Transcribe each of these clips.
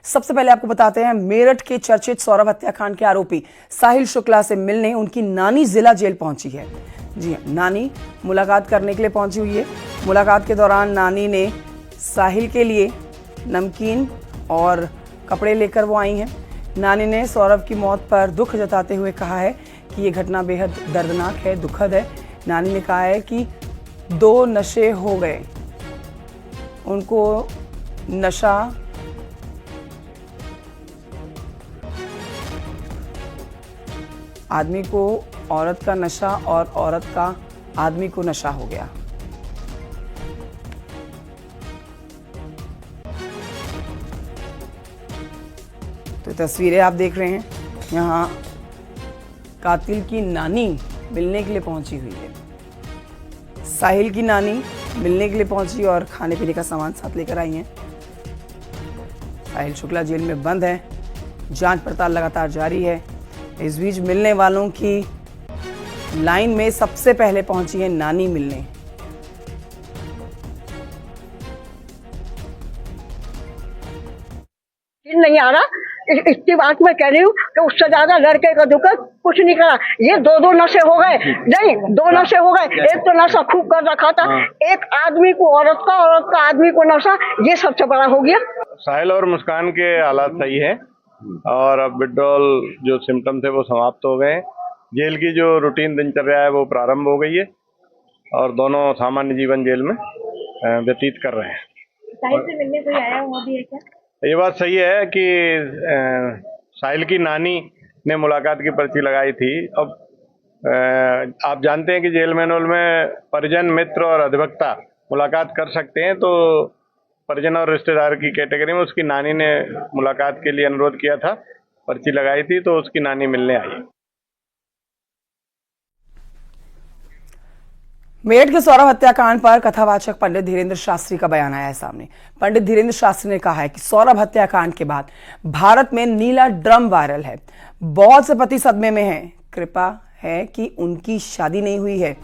सबसे पहले आपको बताते हैं, मेरठ के चर्चित सौरभ हत्याकांड के आरोपी साहिल शुक्ला से मिलने उनकी नानी जिला जेल पहुंची है। जी हां, नानी मुलाकात करने के लिए पहुंची हुई है। मुलाकात के दौरान नानी ने साहिल के लिए नमकीन और कपड़े लेकर वो आई हैं। नानी ने सौरभ की मौत पर दुख जताते हुए कहा है कि ये घटना बेहद दर्दनाक है, दुखद है। नानी ने कहा है कि 2 नशे हो गए, उनको नशा आदमी को औरत का नशा और औरत का आदमी को नशा हो गया। तो तस्वीरें आप देख रहे हैं, यहाँ कातिल की नानी मिलने के लिए पहुंची हुई है। साहिल की नानी मिलने के लिए पहुंची और खाने पीने का सामान साथ लेकर आई हैं। साहिल शुक्ला जेल में बंद है, जांच पड़ताल लगातार जारी है। इस बीच मिलने वालों की लाइन में सबसे पहले पहुंची है नानी मिलने। नहीं आ रहा, इसकी बात मैं कह रही हूँ कि उससे ज्यादा लड़के का दुख कुछ नहीं करा। ये 2 नशे हो गए, नहीं 2 नशे हो गए। एक तो नशा खूब कर रखा था, एक आदमी को औरत का, औरत का आदमी को नशा, ये सबसे बड़ा हो गया। साहिल और मुस्कान के हालात सही है और अब विड्रॉल जो सिम्टम थे वो समाप्त हो गए। जेल की जो रूटीन दिनचर्या है वो प्रारंभ हो गई है और दोनों सामान्य जीवन जेल में व्यतीत कर रहे हैं। साहिल से मिलने कोई आया हुआ भी है क्या? ये बात सही है कि साहिल की नानी ने मुलाकात की पर्ची लगाई थी। अब आप जानते हैं कि जेल मैनुअल में परिजन, मित्र और अधिवक्ता मुलाकात कर सकते हैं, तो परिजन और रिश्तेदार की कैटेगरी में उसकी नानी ने मुलाकात के लिए अनुरोध किया था, पर्ची लगाई थी, तो उसकी नानी मिलने आई। मेरठ के सौरभ हत्याकांड पर कथावाचक पंडित धीरेन्द्र शास्त्री का बयान आया है सामने। पंडित धीरेन्द्र शास्त्री ने कहा है कि सौरभ हत्याकांड के बाद भारत में नीला ड्रम वायरल है। बहुत से पति सदमे में हैं, कृपा है कि उनकी शादी नहीं हुई है।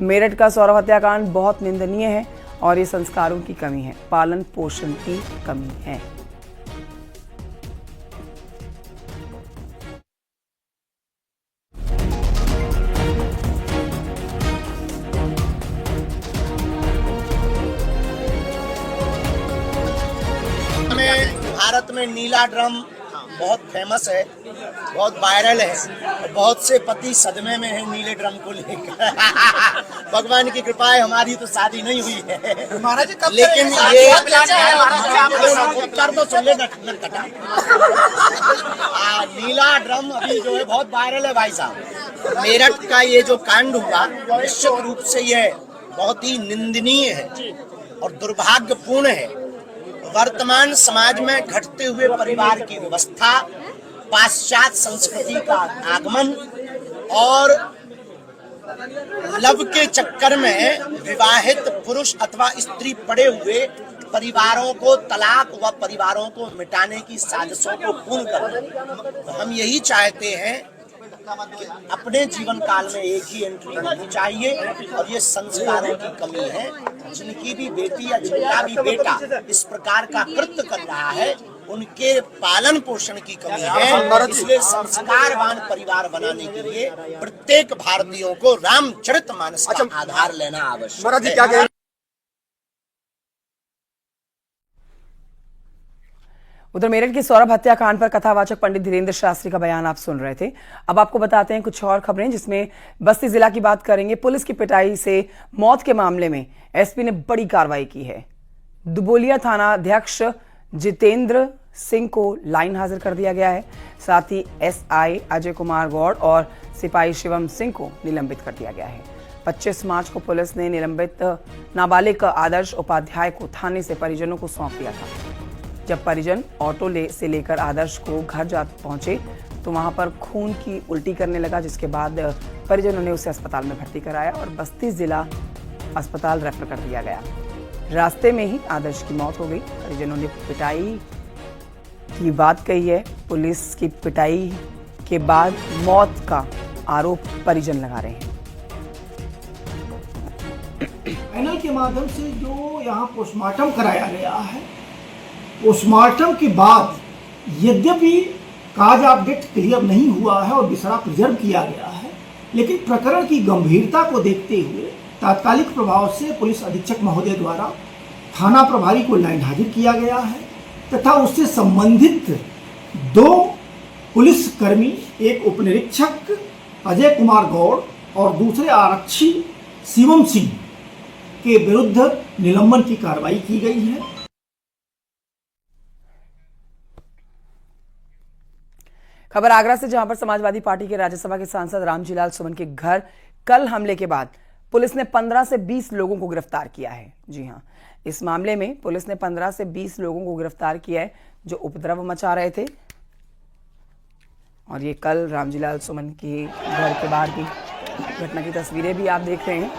मेरठ का सौरभ हत्याकांड बहुत निंदनीय है और ये संस्कारों की कमी है, पालन पोषण की कमी है। भारत में नीला ड्रम बहुत फेमस है, बहुत वायरल है और बहुत से पति सदमे में है नीले ड्रम को लेकर। भगवान की कृपा है, हमारी तो शादी नहीं हुई है, लेकिन ये उत्तर तो सुन ले नटखटा। नीला ड्रम अभी जो है बहुत वायरल है भाई साहब। मेरठ का ये जो कांड हुआ निश्चित रूप से ये बहुत ही निंदनीय है और दुर्भाग्यपूर्ण है। वर्तमान समाज में घटते हुए परिवार की व्यवस्था, पाश्चात्य संस्कृति का आगमन और लव के चक्कर में विवाहित पुरुष अथवा स्त्री पड़े हुए परिवारों को तलाक व परिवारों को मिटाने की साजिशों को पूर्ण करना। हम यही चाहते हैं कि अपने जीवन काल में एक ही एंट्री होनी चाहिए और ये संस्कारों की कमी है। जिनकी भी बेटी या जिनका भी बेटा इस प्रकार का कृत्य कर रहा है, उनके पालन पोषण की कमी है। इसलिए संस्कारवान परिवार बनाने के लिए प्रत्येक भारतीयों को रामचरितमानस का आधार लेना आवश्यक है। उधर मेरठ की सौरभ हत्याकांड पर कथावाचक पंडित धीरेन्द्र शास्त्री का बयान आप सुन रहे थे। अब आपको बताते हैं कुछ और खबरें, जिसमें बस्ती जिला की बात करेंगे। पुलिस की पिटाई से मौत के मामले में एसपी ने बड़ी कार्रवाई की है। दुबोलिया थाना अध्यक्ष जितेंद्र सिंह को लाइन हाजिर कर दिया गया है। साथ ही एसआई अजय कुमार गौड़ और सिपाही शिवम सिंह को निलंबित कर दिया गया है। 25 मार्च को पुलिस ने निलंबित नाबालिग आदर्श उपाध्याय को थाने से परिजनों को सौंप दिया था। जब परिजन ऑटो से लेकर आदर्श को घर जा पहुंचे तो वहां पर खून की उल्टी करने लगा, जिसके बाद परिजनों ने उसे अस्पताल में भर्ती कराया और बस्ती जिला अस्पताल रेफर कर दिया गया। रास्ते में ही आदर्श की मौत हो गई। परिजनों ने पिटाई की बात कही है। पुलिस की पिटाई के बाद मौत का आरोप परिजन लगा रहे हैं। पैनल के माध्यम से जो यहाँ पोस्टमार्टम कराया गया है, पोस्टमार्टम के बाद यद्यपि काज ऑफ डेथ क्लियर नहीं हुआ है और बिसरा प्रिजर्व किया गया है, लेकिन प्रकरण की गंभीरता को देखते हुए तात्कालिक प्रभाव से पुलिस अधीक्षक महोदय द्वारा थाना प्रभारी को लाइन हाजिर किया गया है तथा उससे संबंधित 2 पुलिसकर्मी, एक उपनिरीक्षक अजय कुमार गौड़ और दूसरे आरक्षी शिवम सिंह के विरुद्ध निलंबन की कार्रवाई की गई है। खबर आगरा से, जहां पर समाजवादी पार्टी के राज्यसभा के सांसद रामजीलाल सुमन के घर कल हमले के बाद पुलिस ने 15 से 20 लोगों को गिरफ्तार किया है। जी हां, इस मामले में पुलिस ने 15 से 20 लोगों को गिरफ्तार किया है जो उपद्रव मचा रहे थे। और ये कल रामजीलाल सुमन के घर के बाहर की घटना की तस्वीरें भी आप देख रहे हैं।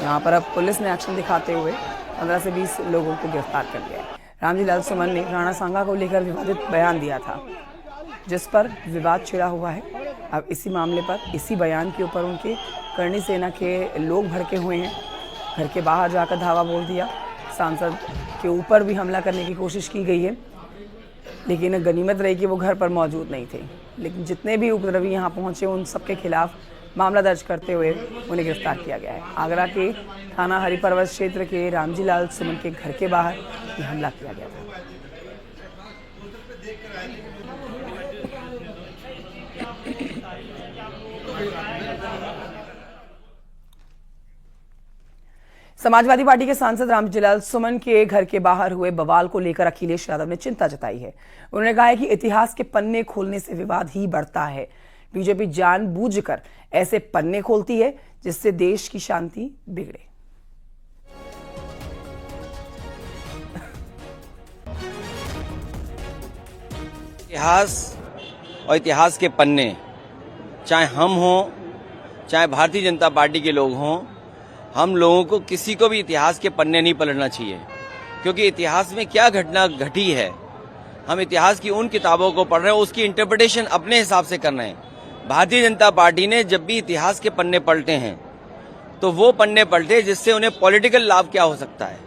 यहाँ पर अब पुलिस ने एक्शन दिखाते हुए 15 से 20 लोगों को गिरफ्तार कर लिया है। रामजीलाल सुमन ने राणा सांगा को लेकर विवादित बयान दिया था, जिस पर विवाद छिड़ा हुआ है। अब इसी मामले पर, इसी बयान के ऊपर उनके करणी सेना के लोग भड़के हुए हैं। घर के बाहर जाकर धावा बोल दिया, सांसद के ऊपर भी हमला करने की कोशिश की गई है, लेकिन गनीमत रही कि वो घर पर मौजूद नहीं थे। लेकिन जितने भी उपद्रवी यहाँ पहुंचे उन सबके खिलाफ मामला दर्ज करते हुए उन्हें गिरफ्तार किया गया है। आगरा के थाना हरिपर्वत क्षेत्र के रामजीलाल सुमन के घर के बाहर ये हमला किया गया था। समाजवादी पार्टी के सांसद रामजीलाल सुमन के घर के बाहर हुए बवाल को लेकर अखिलेश यादव ने चिंता जताई है। उन्होंने कहा है कि इतिहास के पन्ने खोलने से विवाद ही बढ़ता है। बीजेपी जानबूझकर ऐसे पन्ने खोलती है जिससे देश की शांति बिगड़े। इतिहास और इतिहास के पन्ने, चाहे हम हों चाहे भारतीय जनता पार्टी के लोग हों, हम लोगों को किसी को भी इतिहास के पन्ने नहीं पलटना चाहिए, क्योंकि इतिहास में क्या घटना घटी है हम इतिहास की उन किताबों को पढ़ रहे हैं, उसकी इंटरप्रिटेशन अपने हिसाब से कर रहे हैं। भारतीय जनता पार्टी ने जब भी इतिहास के पन्ने पलटे हैं तो वो पन्ने पलटे जिससे उन्हें पॉलिटिकल लाभ क्या हो सकता है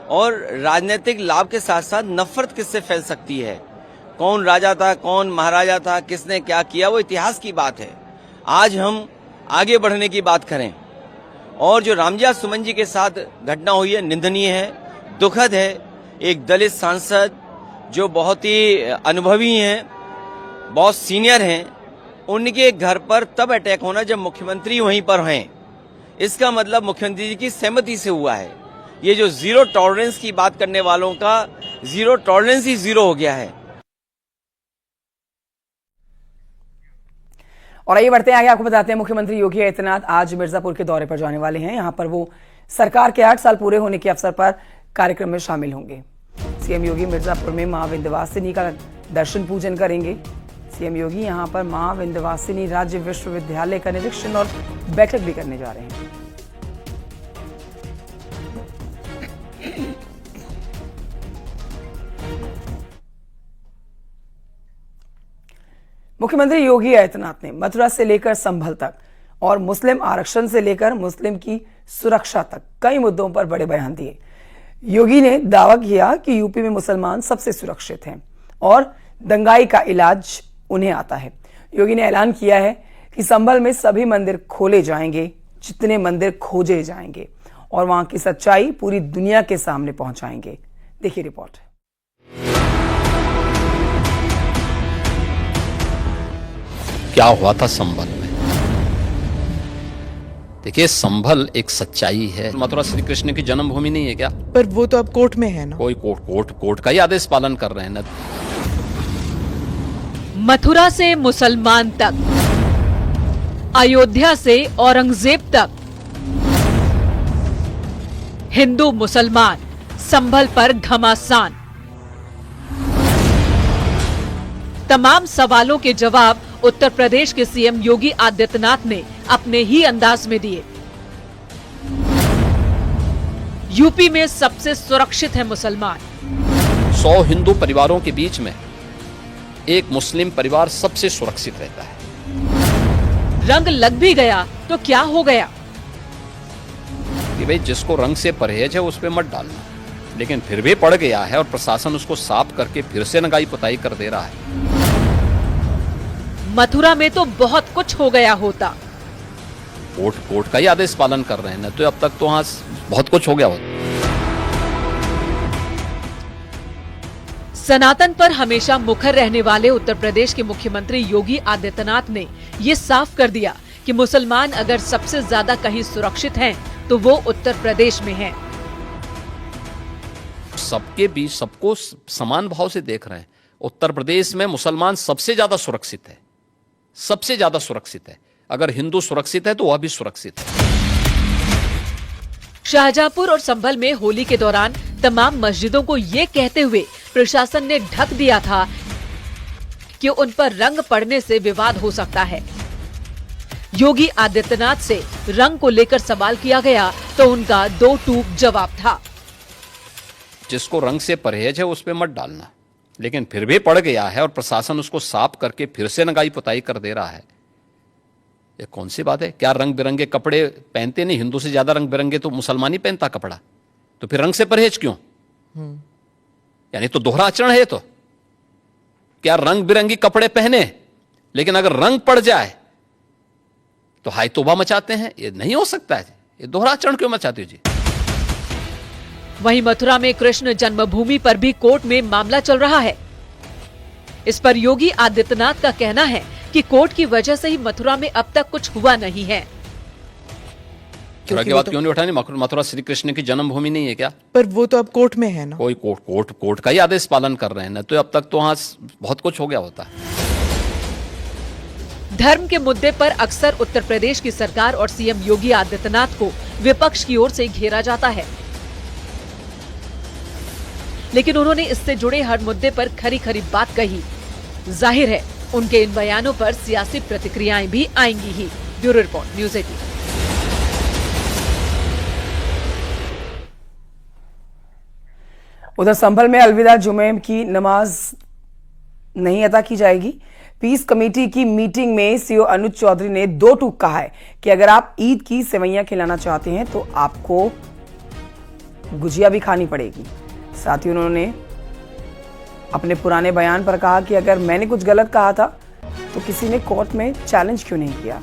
और राजनीतिक लाभ के साथ साथ नफरत किससे फैल सकती है, कौन राजा था, कौन महाराजा था, किसने क्या किया, वो इतिहास की बात है। आज हम आगे बढ़ने की बात करें और जो रामजीलाल सुमन जी के साथ घटना हुई है निंदनीय है, दुखद है। एक दलित सांसद जो बहुत ही अनुभवी हैं, बहुत सीनियर हैं, उनके घर पर तब अटैक होना जब मुख्यमंत्री वहीं पर हैं, इसका मतलब मुख्यमंत्री जी की सहमति से हुआ है। ये जो जीरो टॉलरेंस की बात करने वालों का जीरो टॉलरेंस ही जीरो हो गया है। और आइए बढ़ते हैं आगे, आपको बताते हैं मुख्यमंत्री योगी आदित्यनाथ आज मिर्जापुर के दौरे पर जाने वाले हैं। यहां पर वो सरकार के 8 साल पूरे होने के अवसर पर कार्यक्रम में शामिल होंगे। सीएम योगी मिर्जापुर में मां विंध्यवासिनी का दर्शन पूजन करेंगे। सीएम योगी यहां पर मां विंध्यवासिनी राज्य विश्वविद्यालय का निरीक्षण और बैठक भी करने जा रहे हैं। मुख्यमंत्री योगी आदित्यनाथ ने मथुरा से लेकर संभल तक और मुस्लिम आरक्षण से लेकर मुस्लिम की सुरक्षा तक कई मुद्दों पर बड़े बयान दिए। योगी ने दावा किया कि यूपी में मुसलमान सबसे सुरक्षित हैं और दंगाई का इलाज उन्हें आता है। योगी ने ऐलान किया है कि संभल में सभी मंदिर खोले जाएंगे, जितने मंदिर खोजे जाएंगे और वहां की सच्चाई पूरी दुनिया के सामने पहुंचाएंगे। देखिए रिपोर्ट। क्या हुआ था संभल में? देखिए, संभल एक सच्चाई है। मथुरा श्री कृष्ण की जन्मभूमि नहीं है क्या? पर वो तो अब कोर्ट में है ना। कोई कोर्ट का ही आदेश पालन कर रहे हैं ना। मथुरा से मुसलमान तक, अयोध्या से औरंगजेब तक, हिंदू मुसलमान संभल पर घमासान। तमाम सवालों के जवाब उत्तर प्रदेश के सीएम योगी आदित्यनाथ ने अपने ही अंदाज में दिए। यूपी में सबसे सुरक्षित है मुसलमान। 100 हिंदू परिवारों के बीच में एक मुस्लिम परिवार सबसे सुरक्षित रहता है। रंग लग भी गया तो क्या हो गया? कि भाई जिसको रंग से परहेज है उस पे मत डालना। लेकिन फिर भी पड़ गया है और प्रशासन उसको साफ करके फिर से नगाई पुताई कर दे रहा है। मथुरा में तो बहुत कुछ हो गया होता। कोर्ट का ही आदेश पालन कर रहे हैं ना, तो अब तक तो वहां बहुत कुछ हो गया होता। सनातन पर हमेशा मुखर रहने वाले उत्तर प्रदेश के मुख्यमंत्री योगी आदित्यनाथ ने ये साफ कर दिया कि मुसलमान अगर सबसे ज्यादा कहीं सुरक्षित हैं, तो वो उत्तर प्रदेश में हैं। सबके बीच सबको समान भाव से देख रहे हैं। उत्तर प्रदेश में मुसलमान सबसे ज्यादा सुरक्षित है, सबसे ज्यादा सुरक्षित है। अगर हिंदू सुरक्षित है तो वह भी सुरक्षित है। शाहजहांपुर और संभल में होली के दौरान तमाम मस्जिदों को ये कहते हुए प्रशासन ने ढक दिया था कि उन पर रंग पड़ने से विवाद हो सकता है। योगी आदित्यनाथ से रंग को लेकर सवाल किया गया तो उनका दो टूक जवाब था। जिसको रंग से परहेज है उस पे मत डालना, लेकिन फिर भी पड़ गया है और प्रशासन उसको साफ करके फिर से नगाई पुताई कर दे रहा है। ये कौन सी बात है? क्या रंग बिरंगे कपड़े पहनते नहीं? हिंदू से ज्यादा रंग बिरंगे तो मुसलमान ही पहनता कपड़ा, तो फिर रंग से परहेज क्यों? यानी तो दोहरा आचरण है। तो क्या रंग बिरंगी कपड़े पहने, लेकिन अगर रंग पड़ जाए तो हाय तौबा मचाते हैं? ये नहीं हो सकता है। ये दोहरा आचरण क्यों मचाते हो जी? वहीं मथुरा में कृष्ण जन्मभूमि पर भी कोर्ट में मामला चल रहा है। इस पर योगी आदित्यनाथ का कहना है कि कोर्ट की वजह से ही मथुरा में अब तक कुछ हुआ नहीं है। मथुरा की बात क्यों नहीं उठानी? मथुरा श्री कृष्ण की जन्मभूमि नहीं है क्या? पर वो तो अब कोर्ट में है ना। कोई कोर्ट का ही आदेश पालन कर रहे हैं ना, तो अब तक तो वहां बहुत कुछ हो गया होता है। धर्म के मुद्दे पर अक्सर उत्तर प्रदेश की सरकार और सीएम योगी आदित्यनाथ को विपक्ष की ओर से घेरा जाता है, लेकिन उन्होंने इससे जुड़े हर मुद्दे पर खरी खरी बात कही। जाहिर है उनके इन बयानों पर सियासी प्रतिक्रियाएं भी आएंगी ही। Bureau report, news 18। उधर संभल में अलविदा जुमे की नमाज नहीं अदा की जाएगी। पीस कमेटी की मीटिंग में सीओ अनुज चौधरी ने दो टूक कहा है कि अगर आप ईद की सेवैयां खिलाना चाहते हैं तो आपको गुजिया भी खानी पड़ेगी। साथ ही उन्होंने अपने पुराने बयान पर कहा कि अगर मैंने कुछ गलत कहा था तो किसी ने कोर्ट में चैलेंज क्यों नहीं किया।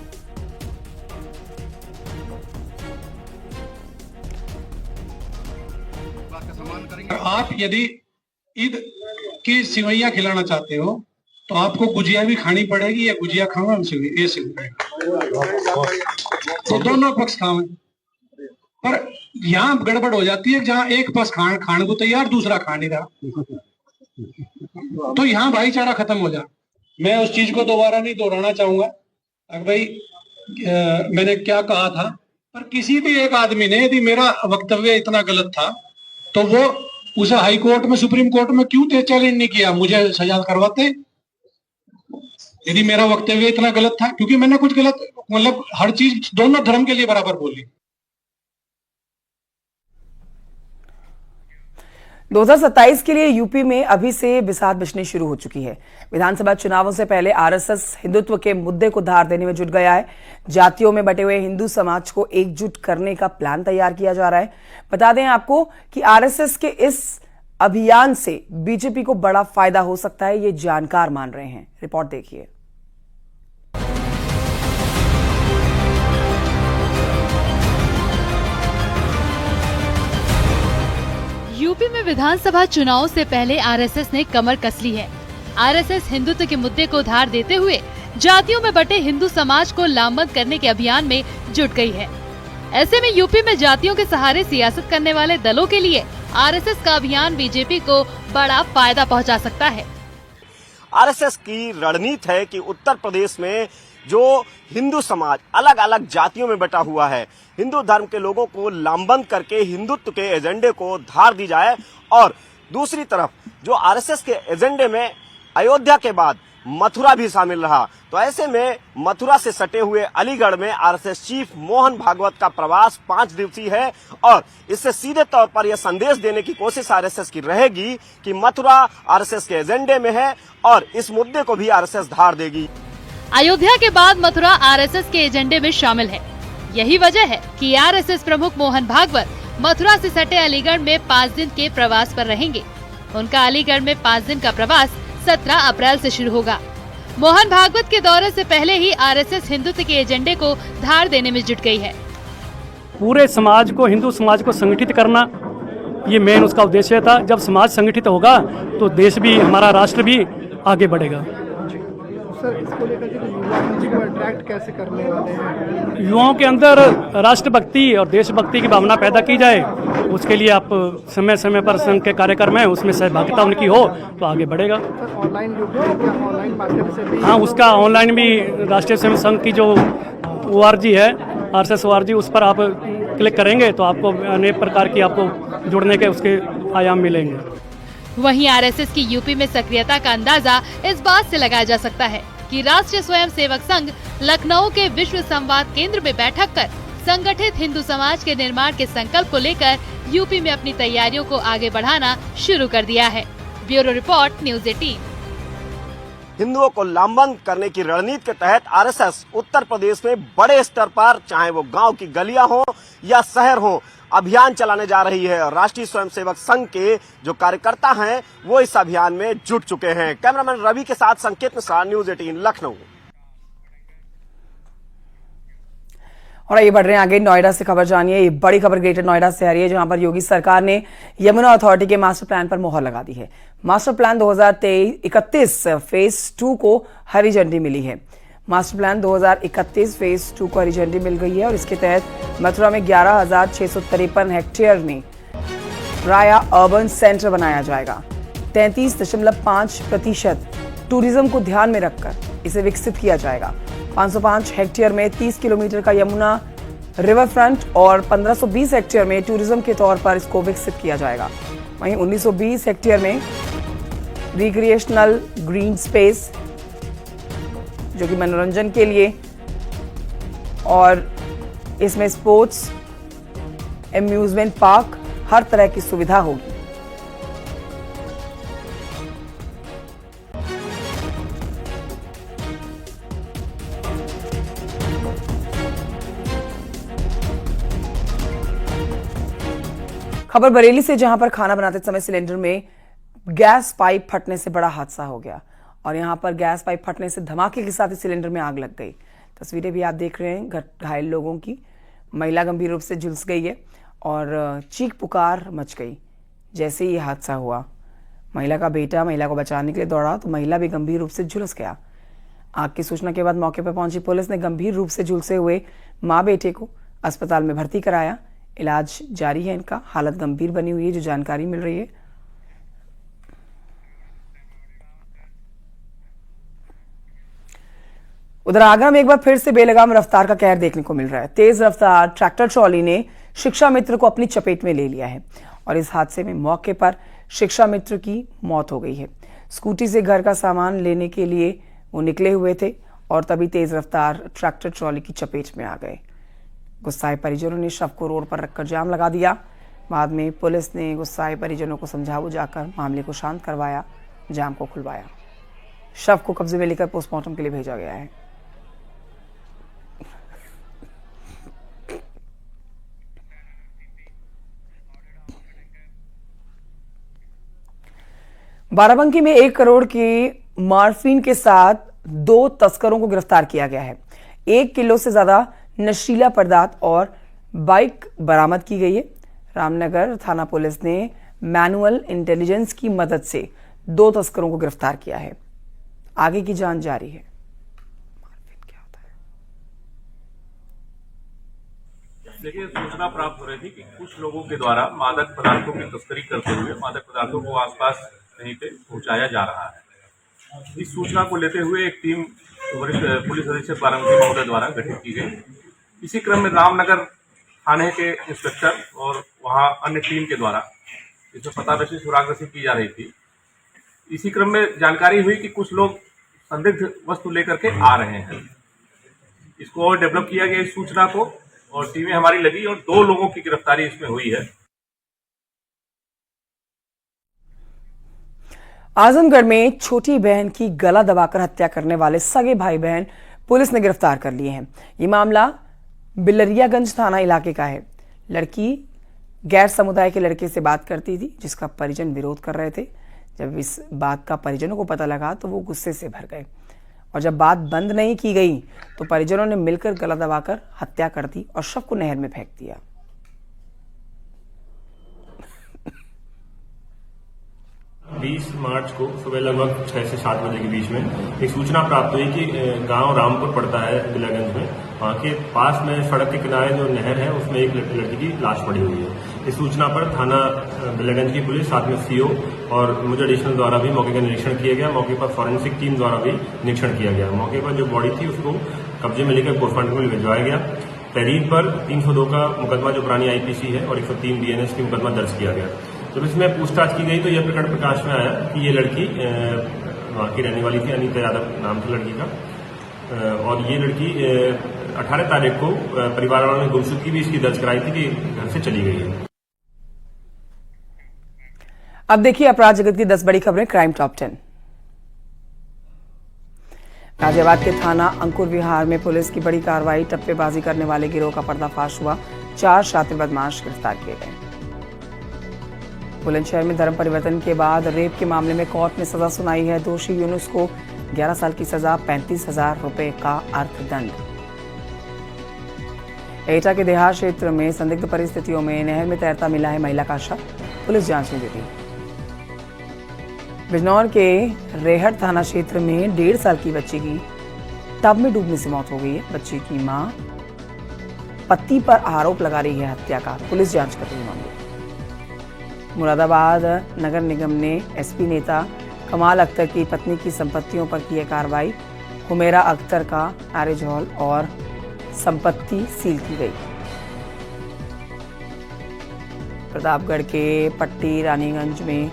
आप यदि ईद की सेवैयां खिलाना चाहते हो तो आपको गुजिया भी खानी पड़ेगी, या गुजिया खाओ ये तो दोनों पक्ष खाओ। पर यहाँ गड़बड़ हो जाती है जहाँ एक पक्ष खाने को तैयार, दूसरा खा नहीं रहा, तो यहाँ भाईचारा खत्म हो जाए। मैं उस चीज को दोबारा नहीं दोहराना चाहूंगा अगर भाई मैंने क्या कहा था, पर किसी भी एक आदमी ने यदि मेरा वक्तव्य इतना गलत था तो वो उसे हाई कोर्ट में, सुप्रीम कोर्ट में क्यों चैलेंज नहीं किया, मुझे सजा करवाते। यदि मेरा वक्तव्य इतना गलत था, क्योंकि मैंने कुछ गलत, मतलब हर चीज दोनों धर्म के लिए बराबर बोली। 2027 के लिए यूपी में अभी से बिसात बिछनी शुरू हो चुकी है। विधानसभा चुनावों से पहले आरएसएस हिंदुत्व के मुद्दे को धार देने में जुट गया है। जातियों में बटे हुए हिंदू समाज को एकजुट करने का प्लान तैयार किया जा रहा है। बता दें आपको कि आरएसएस के इस अभियान से बीजेपी को बड़ा फायदा हो सकता है, ये जानकार मान रहे हैं। रिपोर्ट देखिए। यूपी में विधानसभा चुनाव से पहले आरएसएस ने कमर कस ली है। आरएसएस हिंदुत्व के मुद्दे को धार देते हुए जातियों में बटे हिंदू समाज को लामबंद करने के अभियान में जुट गई है। ऐसे में यूपी में जातियों के सहारे सियासत करने वाले दलों के लिए आरएसएस का अभियान बीजेपी को बड़ा फायदा पहुंचा सकता है। आरएसएस की रणनीति है कि उत्तर प्रदेश में जो हिंदू समाज अलग अलग जातियों में बटा हुआ है, हिंदू धर्म के लोगों को लामबंद करके हिंदुत्व के एजेंडे को धार दी जाए, और दूसरी तरफ जो आरएसएस के एजेंडे में अयोध्या के बाद मथुरा भी शामिल रहा, तो ऐसे में मथुरा से सटे हुए अलीगढ़ में आरएसएस चीफ मोहन भागवत का प्रवास 5 दिवसीय है, और इससे सीधे तौर पर यह संदेश देने की कोशिश आरएसएस की रहेगी कि मथुरा आरएसएस के एजेंडे में है और इस मुद्दे को भी आरएसएस धार देगी। अयोध्या के बाद मथुरा आरएसएस के एजेंडे में शामिल है। यही वजह है कि आरएसएस प्रमुख मोहन भागवत मथुरा से सटे अलीगढ़ में 5 दिन के प्रवास पर रहेंगे। उनका अलीगढ़ में 5 दिन का प्रवास 17 अप्रैल से शुरू होगा। मोहन भागवत के दौरे से पहले ही आरएसएस हिंदुत्व के एजेंडे को धार देने में जुट गई है। पूरे समाज को, हिंदू समाज को संगठित करना, ये मेन उसका उद्देश्य था। जब समाज संगठित होगा तो देश भी, हमारा राष्ट्र भी आगे बढ़ेगा। सर, इसको लेकर के युवा को अट्रैक्ट कैसे करने वाले हैं? युवाओं के अंदर राष्ट्रभक्ति और देशभक्ति की भावना पैदा की जाए, उसके लिए आप समय समय पर संघ के कार्यक्रम है, उसमें सहभागिता उनकी हो तो आगे बढ़ेगा। सर, ऑनलाइन ऑनलाइन माध्यम से भी? हाँ, उसका ऑनलाइन भी राष्ट्रीय स्वयं संघ की जो ORG है, RSS ORG, उस पर आप क्लिक करेंगे तो आपको अनेक प्रकार की आपको जुड़ने के उसके आयाम मिलेंगे। वहीं आरएसएस की यूपी में सक्रियता का अंदाजा इस बात से लगाया जा सकता है कि राष्ट्रीय स्वयं सेवक संघ लखनऊ के विश्व संवाद केंद्र में बैठक कर संगठित हिंदू समाज के निर्माण के संकल्प को लेकर यूपी में अपनी तैयारियों को आगे बढ़ाना शुरू कर दिया है। Bureau report, news 18। हिंदुओं को लामबंद करने की रणनीति के तहत आरएसएस उत्तर प्रदेश में बड़े स्तर पर, चाहे वो गांव की गलियां हो या शहर हो, अभियान चलाने जा रही है। और राष्ट्रीय स्वयंसेवक संघ के जो कार्यकर्ता हैं वो इस अभियान में जुट चुके हैं। कैमरामैन रवि के साथ संकेत मिश्रा, न्यूज़ 18 लखनऊ। और ये बढ़ रहे हैं आगे, नोएडा से खबर जानिए। ये बड़ी खबर ग्रेटर नोएडा से आ रही है, जहां पर योगी सरकार ने यमुना अथॉरिटी के मास्टर प्लान पर मोहर लगा दी है। मास्टर प्लान 2031 फेज 2 को हरी झंडी मिली है। मास्टर प्लान 2031 फेज 2 को हरी झंडी मिल गई है और इसके तहत मथुरा में 11,653 हेक्टेयर में राया अर्बन सेंटर बनाया जाएगा। 33.5% टूरिज्म को ध्यान में रखकर इसे विकसित किया जाएगा। 505 हेक्टेयर में 30 किलोमीटर का यमुना रिवर फ्रंट और 1520 हेक्टेयर में टूरिज्म के तौर पर इसको विकसित किया जाएगा। वहीं 1920 हेक्टेयर में रिक्रिएशनल ग्रीन स्पेस, जो कि मनोरंजन के लिए, और इसमें स्पोर्ट्स, एम्यूजमेंट पार्क, हर तरह की सुविधा होगी। खबर बरेली से, जहां पर खाना बनाते समय सिलेंडर में गैस पाइप फटने से बड़ा हादसा हो गया और यहां पर गैस पाइप फटने से धमाके के साथ ही सिलेंडर में आग लग गई। तस्वीरें भी आप देख रहे हैं घायल लोगों की। महिला गंभीर रूप से झुलस गई है और चीख पुकार मच गई जैसे ही हादसा हुआ। महिला का बेटा महिला को बचाने के लिए दौड़ा तो महिला भी गंभीर रूप से झुलस गया। आग की सूचना के बाद मौके पर पहुंची पुलिस ने गंभीर रूप से झुलसे हुए मां बेटे को अस्पताल में भर्ती कराया। इलाज जारी है इनका, हालत गंभीर बनी हुई है जो जानकारी मिल रही है। उधर आगरा में एक बार फिर से बेलगाम रफ्तार का कहर देखने को मिल रहा है। तेज रफ्तार ट्रैक्टर ट्रॉली ने शिक्षा मित्र को अपनी चपेट में ले लिया है और इस हादसे में मौके पर शिक्षा मित्र की मौत हो गई है। स्कूटी से घर का सामान लेने के लिए वो निकले हुए थे और तभी तेज रफ्तार ट्रैक्टर ट्रॉली की चपेट में आ गए। गुस्साए परिजनों ने शव को रोड पर रखकर जाम लगा दिया। बाद में पुलिस ने गुस्साए परिजनों को समझा बुझाकर मामले को शांत करवाया, जाम को खुलवाया। शव को कब्जे में लेकर पोस्टमार्टम के लिए भेजा गया है। बाराबंकी में 1 करोड़ की मॉर्फिन के साथ 2 तस्करों को गिरफ्तार किया गया है। 1 किलो से ज्यादा नशीला पदार्थ और बाइक बरामद की गई है। रामनगर थाना पुलिस ने मैनुअल इंटेलिजेंस की मदद से 2 तस्करों को गिरफ्तार किया है। आगे की जांच जारी है। देखिए, सूचना प्राप्त हो रही थी कि कुछ लोगों के द्वारा मादक पदार्थों की तस्करी करते हुए मादक पदार्थों को आसपास कहीं पे पहुंचाया जा रहा है। इस सूचना को लेते हुए एक टीम वरिष्ठ पुलिस अधीक्षक बाराबंकी महोदय द्वारा गठित की गई। इसी क्रम में रामनगर थाने के इंस्पेक्टर और वहां अन्य टीम के द्वारा इसमें पतारशी सुरागरसी की जा रही थी। इसी क्रम में जानकारी हुई कि कुछ लोग संदिग्ध वस्तु लेकर के आ रहे हैं। इसको और डेवलप किया गया इस सूचना को और टीमें हमारी लगी और 2 लोगों की गिरफ्तारी इसमें हुई है। आजमगढ़ में छोटी बहन की गला दबाकर हत्या करने वाले सगे भाई बहन पुलिस ने गिरफ्तार कर लिए हैं। ये मामला बिलरियागंज थाना इलाके का है। लड़की गैर समुदाय के लड़के से बात करती थी, जिसका परिजन विरोध कर रहे थे। जब इस बात का परिजनों को पता लगा तो वो गुस्से से भर गए और जब बात बंद नहीं की गई तो परिजनों ने मिलकर गला दबाकर हत्या कर दी और शव को नहर में फेंक दिया। 20 मार्च को सुबह लगभग 6 से 7 बजे के बीच में एक सूचना प्राप्त हुई कि गांव रामपुर पड़ता है बिलागंज में, वहां के पास में सड़क के किनारे जो नहर है उसमें एक लड़की की लाश पड़ी हुई है। इस सूचना पर थाना बिलागंज की पुलिस साथ में सीओ और मुझे एडिशनल द्वारा भी मौके का निरीक्षण किया गया। मौके पर फॉरेंसिक टीम द्वारा भी निरीक्षण किया गया। मौके पर जो बॉडी थी उसको कब्जे में लेकर पोस्टमार्टम के लिए भिजवाया गया। तहरीर पर 302 का मुकदमा जो पुरानी आईपीसी है और 103 बीएनएस की मुकदमा दर्ज किया गया। जब इसमें पूछताछ की गई तो यह प्रकाश में आया कि ये लड़की वहाँ की रहने वाली थी, अनीता यादव नाम था लड़की का, और ये लड़की 18 तारीख को परिवार वालों ने गुमशुदगी भी इसकी दर्ज कराई थी कि घर से चली गई है। अब देखिए अपराध जगत की 10 बड़ी खबरें, क्राइम टॉप 10। गाजियाबाद के थाना अंकुर विहार में पुलिस की बड़ी कार्रवाई, टप्पेबाजी करने वाले गिरोह का पर्दाफाश हुआ। 4 शातिर बदमाश गिरफ्तार किए गए। बुलंदशहर में धर्म परिवर्तन के बाद रेप के मामले में कोर्ट ने सजा सुनाई है। दोषी यूनुस को 11 साल की सजा, 35,000 रुपए का अर्थदंड। एटा के देहात क्षेत्र में संदिग्ध परिस्थितियों में नहर में तैरता मिला है महिला का शव, पुलिस जांच में जुटी। बिजनौर के रेहट थाना क्षेत्र में 1.5 साल की बच्ची की टब में डूबने से मौत हो गई है। बच्ची की मां पति पर आरोप लगा रही है हत्या का, पुलिस जांच कर रही है मामले। मुरादाबाद नगर निगम ने एसपी नेता कमाल अख्तर की पत्नी की संपत्तियों पर की है कार्रवाई। हुमेरा अख्तर का मैरिज हॉल और संपत्ति सील की गई। प्रतापगढ़ के पट्टी रानीगंज में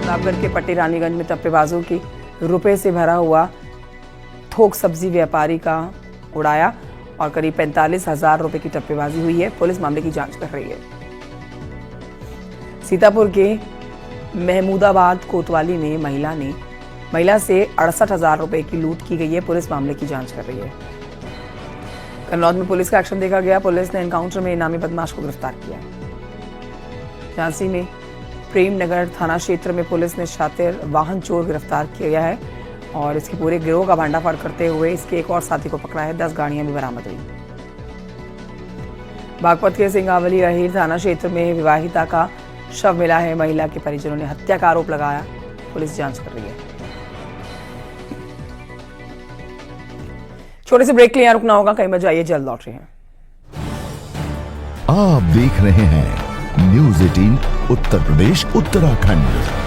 प्रतापगढ़ के पट्टी रानीगंज में टप्पेबाजों की रुपए से भरा हुआ थोक सब्जी व्यापारी का उड़ाया और करीब 45,000 रुपए की टप्पेबाजी हुई है। पुलिस मामले की जांच कर रही है। सीतापुर के महमूदाबाद कोतवाली में महिला से 68,000 रुपए की लूट की गई है। पुलिस मामले की जांच कर रही है। कन्नौज में पुलिस का एक्शन देखा गया। पुलिस ने एनकाउंटर में इनामी बदमाश को गिरफ्तार किया। झांसी में प्रेमनगर थाना क्षेत्र में पुलिस ने शातिर वाहन चोर गिरफ्तार किया गया है और इसके पूरे गिरोह का भंडाफोड़ करते हुए इसके एक और साथी को पकड़ा है। 10 गाड़ियां भी बरामद हुई। बागपत के सिंगावली अहीर थाना क्षेत्र में विवाहिता का शव मिला है। महिला के परिजनों ने हत्या का आरोप लगाया, पुलिस जांच कर रही है। छोटे से ब्रेक के लिए रुकना होगा, कहीं मत जाइए, जल्द लौट रहे हैं। आप देख रहे हैं न्यूज़ 18 उत्तर प्रदेश उत्तराखंड।